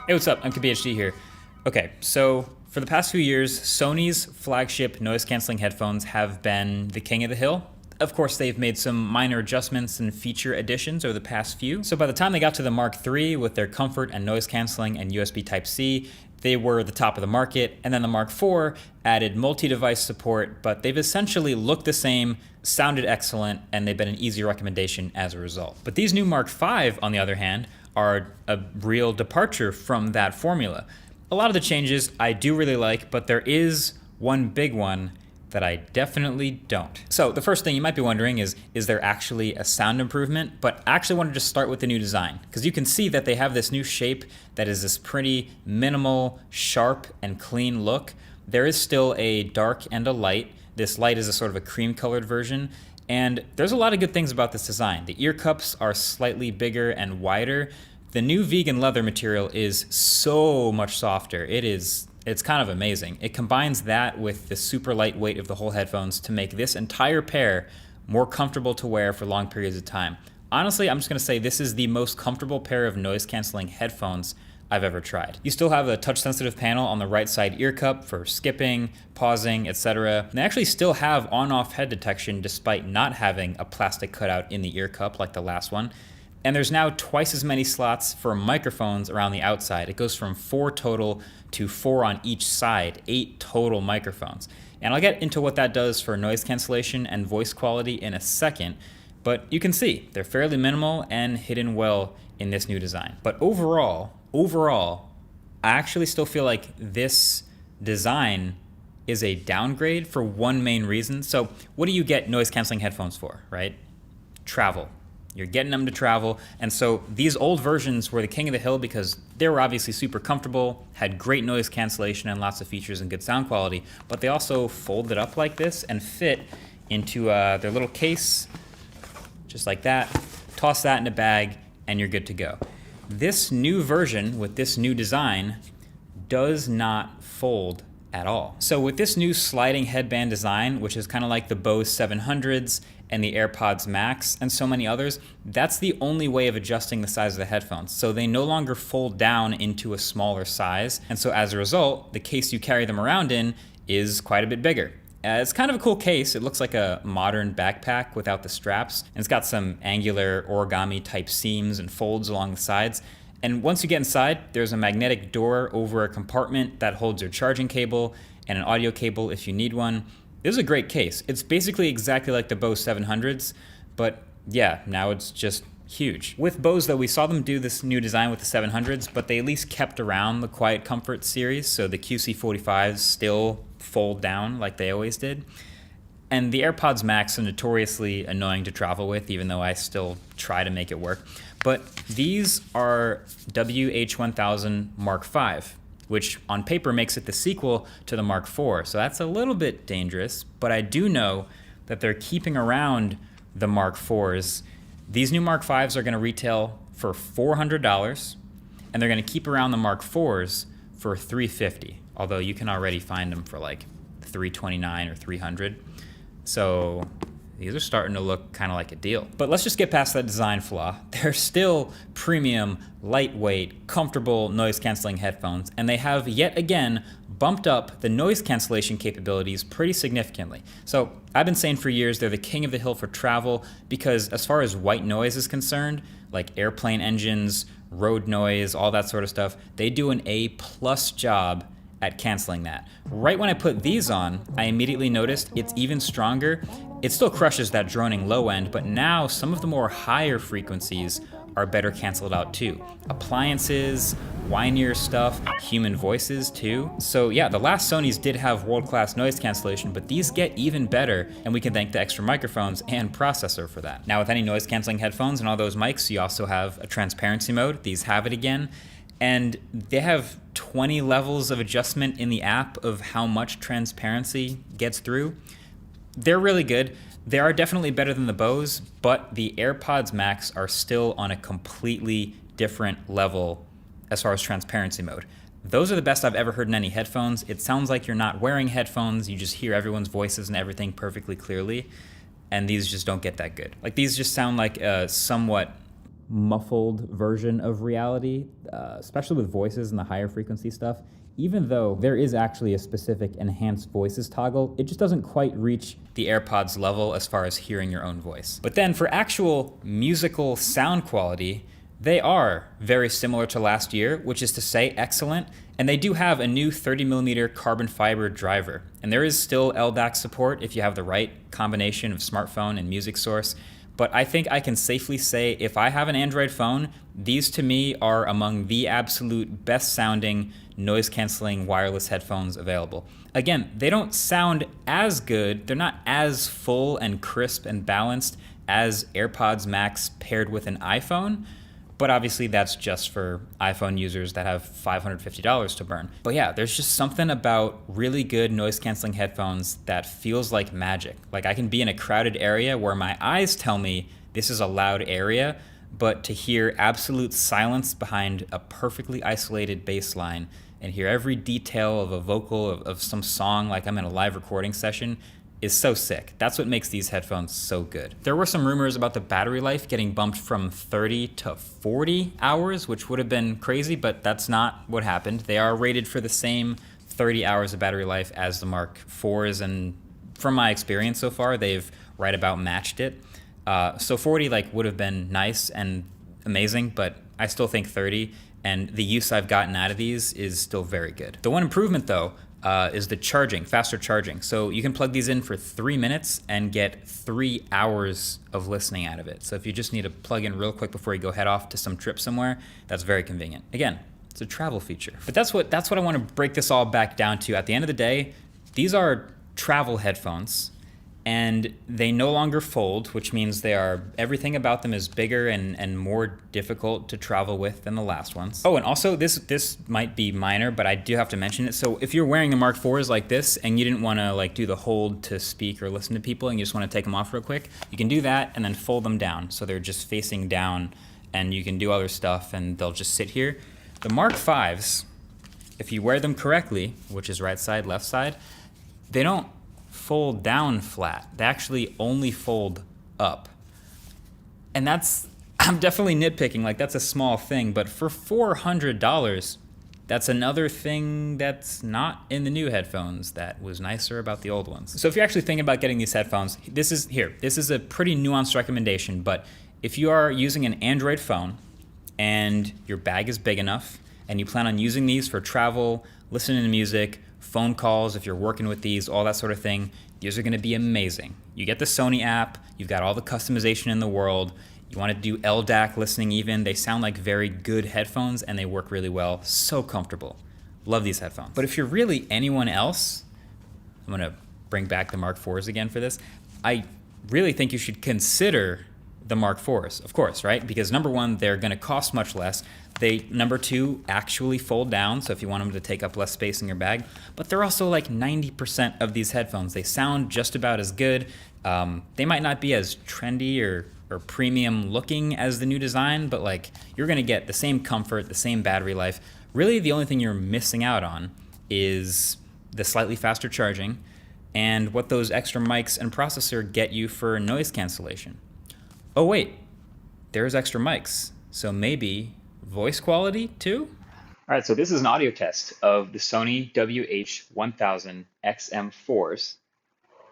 Hey, what's up? Mkbhd here. Okay, so for the past few years, Sony's flagship noise-canceling headphones have been the king of the hill. Of course, they've made some minor adjustments and feature additions over the past few. So by the time they got to the Mark III with their comfort and noise canceling and USB Type-C, they were the top of the market. And then the Mark IV added multi-device support, but they've essentially looked the same, sounded excellent, and they've been an easy recommendation as a result. But these new Mark V, on the other hand, are a real departure from that formula. A lot of the changes I do really like, but there is one big one that I definitely don't. So the first thing you might be wondering is there actually a sound improvement? But I actually wanted to start with the new design, because you can see that they have this new shape that is this pretty minimal, sharp, and clean look. There is still a dark and a light. This light is a sort of a cream-colored version. And there's a lot of good things about this design. The ear cups are slightly bigger and wider. The new vegan leather material is so much softer. It's kind of amazing. It combines that with the super light weight of the whole headphones to make this entire pair more comfortable to wear for long periods of time. Honestly, I'm just gonna say this is the most comfortable pair of noise canceling headphones I've ever tried. You still have a touch-sensitive panel on the right side ear cup for skipping, pausing, etc. They actually still have on-off head detection despite not having a plastic cutout in the ear cup like the last one. And there's now twice as many slots for microphones around the outside. It goes from 4 total to 4 on each side, 8 total microphones. And I'll get into what that does for noise cancellation and voice quality in a second, but you can see they're fairly minimal and hidden well in this new design. But overall, I actually still feel like this design is a downgrade for one main reason. So what do you get noise canceling headphones for, right? Travel. You're getting them to travel. And so these old versions were the king of the hill because they were obviously super comfortable, had great noise cancellation and lots of features and good sound quality, but they also folded up like this and fit into their little case, just like that. Toss that in a bag and you're good to go. This new version with this new design does not fold at all. So with this new sliding headband design, which is kind of like the Bose 700s and the AirPods Max and so many others, that's the only way of adjusting the size of the headphones. So they no longer fold down into a smaller size. And so as a result, the case you carry them around in is quite a bit bigger. It's kind of a cool case. It looks like a modern backpack without the straps. And it's got some angular origami type seams and folds along the sides. And once you get inside, there's a magnetic door over a compartment that holds your charging cable and an audio cable if you need one. This is a great case. It's basically exactly like the Bose 700s, but yeah, now it's just huge. With Bose though, we saw them do this new design with the 700s, but they at least kept around the Quiet Comfort series, so the QC45s still fold down like they always did. And the AirPods Max are notoriously annoying to travel with, even though I still try to make it work. But these are WH-1000 Mark V, which on paper makes it the sequel to the Mark IV. So that's a little bit dangerous, but I do know that they're keeping around the Mark IVs. These new Mark Vs are gonna retail for $400, and they're gonna keep around the Mark IVs for $350, although you can already find them for like $329 or $300. So these are starting to look kind of like a deal. But let's just get past that design flaw. They're still premium, lightweight, comfortable noise canceling headphones, and they have yet again bumped up the noise cancellation capabilities pretty significantly. So I've been saying for years they're the king of the hill for travel because as far as white noise is concerned, like airplane engines, road noise, all that sort of stuff, they do an A+ job at canceling that. Right when I put these on, I immediately noticed it's even stronger. It still crushes that droning low end, but now some of the more higher frequencies are better canceled out too. Appliances, whinier stuff, human voices too. So yeah, the last Sonys did have world-class noise cancellation, but these get even better, and we can thank the extra microphones and processor for that. Now with any noise canceling headphones and all those mics, you also have a transparency mode. These have it again. And they have 20 levels of adjustment in the app of how much transparency gets through. They're really good. They are definitely better than the Bose, but the AirPods Max are still on a completely different level as far as transparency mode. Those are the best I've ever heard in any headphones. It sounds like you're not wearing headphones. You just hear everyone's voices and everything perfectly clearly. And these just don't get that good. Like these just sound like a somewhat muffled version of reality, especially with voices and the higher frequency stuff. Even though there is actually a specific enhanced voices toggle, it just doesn't quite reach the AirPods level as far as hearing your own voice. But then for actual musical sound quality, they are very similar to last year, which is to say excellent, and they do have a new 30mm carbon fiber driver. And there is still LDAC support if you have the right combination of smartphone and music source. But I think I can safely say if I have an Android phone, these to me are among the absolute best sounding noise canceling wireless headphones available. Again, they don't sound as good, they're not as full and crisp and balanced as AirPods Max paired with an iPhone, but obviously that's just for iPhone users that have $550 to burn. But yeah, there's just something about really good noise canceling headphones that feels like magic. Like I can be in a crowded area where my eyes tell me this is a loud area, but to hear absolute silence behind a perfectly isolated bass line and hear every detail of a vocal of some song like I'm in a live recording session is so sick. That's what makes these headphones so good. There were some rumors about the battery life getting bumped from 30 to 40 hours, which would have been crazy, but that's not what happened. They are rated for the same 30 hours of battery life as the Mark IVs, and from my experience so far, they've right about matched it. So 40 would have been nice and amazing, but I still think 30, and the use I've gotten out of these is still very good. The one improvement though, is the charging, faster charging. So you can plug these in for 3 minutes and get 3 hours of listening out of it. So if you just need to plug in real quick before you go head off to some trip somewhere, that's very convenient. Again, it's a travel feature. But that's what I want to break this all back down to. At the end of the day, these are travel headphones, and they no longer fold, which means everything about them is bigger and more difficult to travel with than the last ones. Oh, and also this might be minor, but I do have to mention it. So if you're wearing the Mark IVs like this and you didn't want to do the hold to speak or listen to people and you just want to take them off real quick, you can do that and then fold them down so they're just facing down and you can do other stuff and they'll just sit here. The Mark Vs, if you wear them correctly, which is right side, left side, they don't fold down flat. They actually only fold up. And I'm definitely nitpicking, that's a small thing, but for $400, that's another thing that's not in the new headphones that was nicer about the old ones. So if you're actually thinking about getting these headphones, this is a pretty nuanced recommendation, but if you are using an Android phone and your bag is big enough and you plan on using these for travel, listening to music, phone calls, if you're working with these, all that sort of thing, these are gonna be amazing. You get the Sony app, you've got all the customization in the world, you wanna do LDAC listening even, they sound like very good headphones and they work really well, so comfortable. Love these headphones. But if you're really anyone else, I'm gonna bring back the Mark IVs again for this, I really think you should consider the Mark IVs, of course, right? Because number one, they're gonna cost much less. Number two, actually fold down, so if you want them to take up less space in your bag, but they're also 90% of these headphones. They sound just about as good. They might not be as trendy or premium looking as the new design, but you're gonna get the same comfort, the same battery life. Really, the only thing you're missing out on is the slightly faster charging and what those extra mics and processor get you for noise cancellation. Oh wait, there's extra mics, so maybe voice quality too? All right, so this is an audio test of the Sony WH-1000XM4s.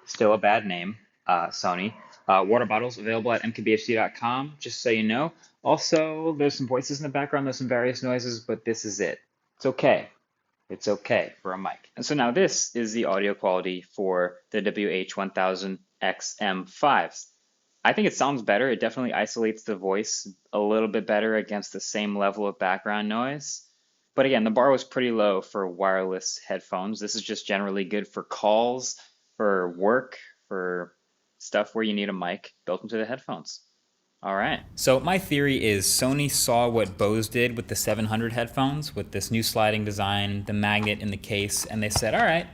Still a bad name, Sony. Water bottles available at Mkbhd.com, just so you know. Also, there's some voices in the background, there's some various noises, but this is it. It's okay. It's okay for a mic. And so now this is the audio quality for the WH-1000XM5s. I think it sounds better. It definitely isolates the voice a little bit better against the same level of background noise. But again, the bar was pretty low for wireless headphones. This is just generally good for calls, for work, for stuff where you need a mic built into the headphones. All right. So my theory is Sony saw what Bose did with the 700 headphones with this new sliding design, the magnet in the case, and they said, all right,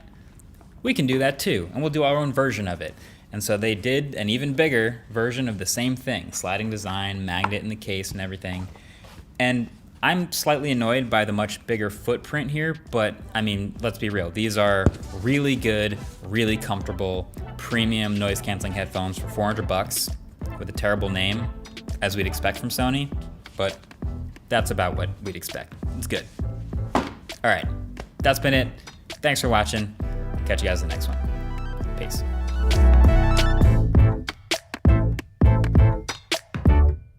we can do that too, and we'll do our own version of it. And so they did an even bigger version of the same thing, sliding design, magnet in the case and everything. And I'm slightly annoyed by the much bigger footprint here, but I mean, let's be real. These are really good, really comfortable, premium noise canceling headphones for $400 with a terrible name, as we'd expect from Sony. but that's about what we'd expect. It's good. All right, that's been it. Thanks for watching. Catch you guys in the next one. Peace.